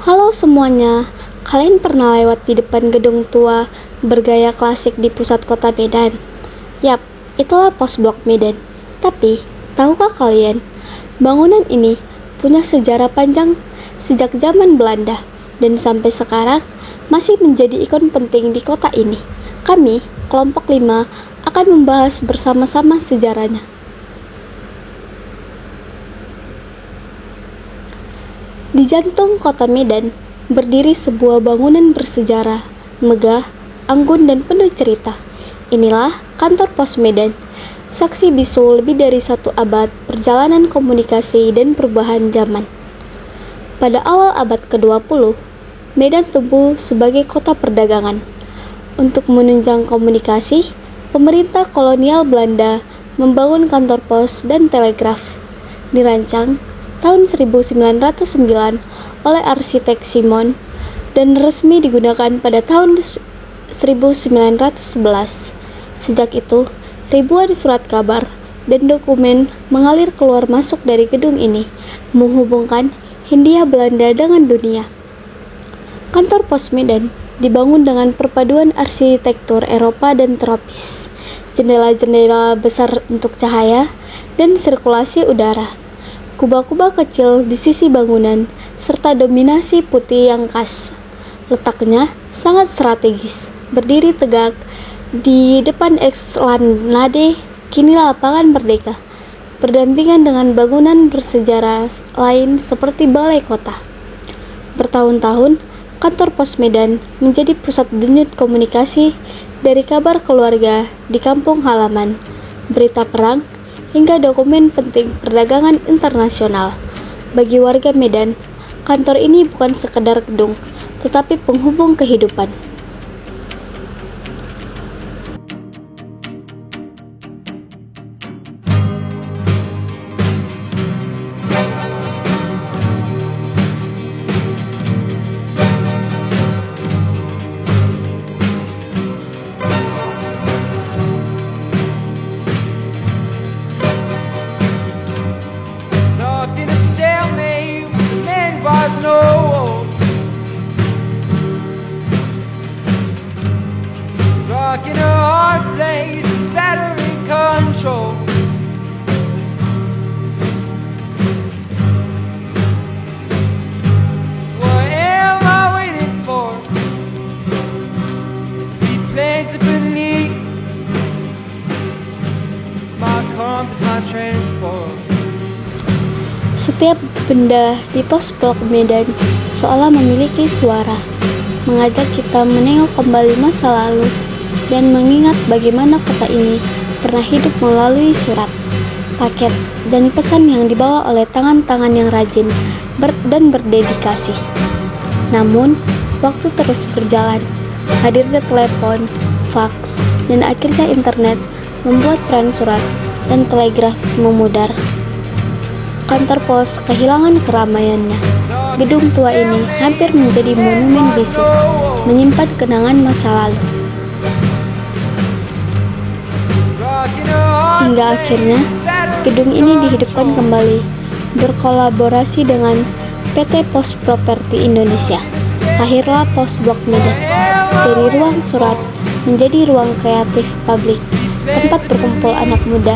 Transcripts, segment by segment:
Halo semuanya, kalian pernah lewat di depan gedung tua bergaya klasik di pusat kota Medan? Yap, itulah Pos Blok Medan. Tapi, tahukah kalian, bangunan ini punya sejarah panjang sejak zaman Belanda dan sampai sekarang masih menjadi ikon penting di kota ini. Kami, kelompok 5, akan membahas bersama-sama sejarahnya. Di jantung kota Medan, berdiri sebuah bangunan bersejarah, megah, anggun dan penuh cerita. Inilah kantor pos Medan, saksi bisu lebih dari 1 abad perjalanan komunikasi dan perubahan zaman. Pada awal abad ke-20, Medan tumbuh sebagai kota perdagangan. Untuk menunjang komunikasi, pemerintah kolonial Belanda membangun kantor pos dan telegraf. Dirancang tahun 1909 oleh arsitek Simon dan resmi digunakan pada tahun 1911. Sejak itu, ribuan surat kabar dan dokumen mengalir keluar masuk dari gedung ini, menghubungkan Hindia Belanda dengan dunia. Kantor pos Medan dibangun dengan perpaduan arsitektur Eropa dan tropis, jendela-jendela besar untuk cahaya dan sirkulasi udara, kubah-kubah kecil di sisi bangunan, serta dominasi putih yang khas. Letaknya sangat strategis, berdiri tegak di depan Esplanade, kini lapangan Merdeka, berdampingan dengan bangunan bersejarah lain seperti Balai Kota. Bertahun-tahun, kantor pos Medan menjadi pusat denyut komunikasi, dari kabar keluarga di kampung halaman, berita perang, hingga dokumen penting perdagangan internasional. Bagi warga Medan, kantor ini bukan sekedar gedung, tetapi penghubung kehidupan. Locked in a stalemate with the men was no hope. Rock in a hard place, it's battery control. What am I waiting for? Feet planted beneath my compass, my transport. Setiap benda di pos blok Medan seolah memiliki suara, mengajak kita menengok kembali masa lalu dan mengingat bagaimana kota ini pernah hidup melalui surat, paket, dan pesan yang dibawa oleh tangan-tangan yang rajin dan berdedikasi. Namun, waktu terus berjalan, hadirnya telepon, faks, dan akhirnya internet membuat peran surat dan telegraf memudar. Kantor pos kehilangan keramaiannya. Gedung tua ini hampir menjadi monumen bisu, menyimpan kenangan masa lalu. Hingga akhirnya, gedung ini dihidupkan kembali, berkolaborasi dengan PT Pos Properti Indonesia. Lahirlah Pos Blok Medan, dari ruang surat menjadi ruang kreatif publik, tempat berkumpul anak muda,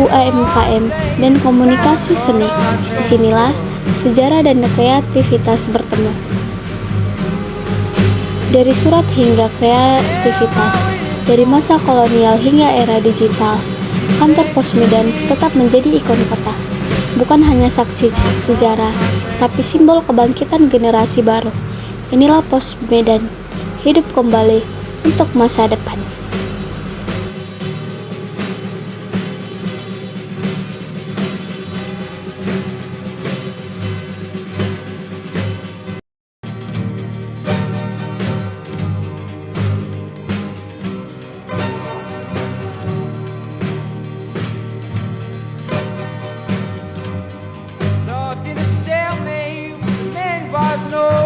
UMKM, dan komunikasi seni. Disinilah sejarah dan kreativitas bertemu. Dari surat hingga kreativitas, dari masa kolonial hingga era digital, kantor pos Medan tetap menjadi ikon kota. Bukan hanya saksi sejarah, tapi simbol kebangkitan generasi baru. Inilah pos Medan, hidup kembali untuk masa depan. Locked in a stalemate with the men was no